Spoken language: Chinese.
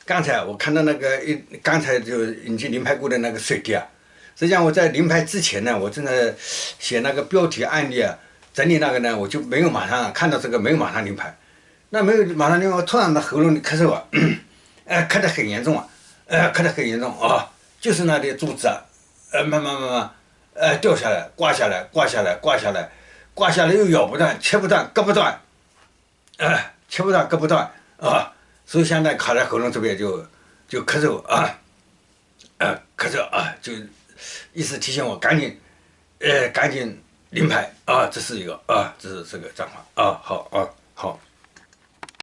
刚才我看到刚才就引进鳞排骨的那个水滴啊，实际上我在鳞排之前呢，我正在写那个标题案例啊，整理那个呢，我就没有马上看到这个，没有马上鳞排，那没有马上鳞排，我突然的喉咙里咳嗽啊，咳得很严重啊，咳得很严重啊，就是那里柱子啊，慢慢掉下来，刮下来，刮下来，刮下来，刮下来又咬不断，切不断，割不断，切不断，割不断啊。所以现在卡在喉咙这边就咳嗽啊，咳嗽啊，就意思提醒我赶紧鳞排啊，这是一个啊，这是这个状况啊，好啊，好。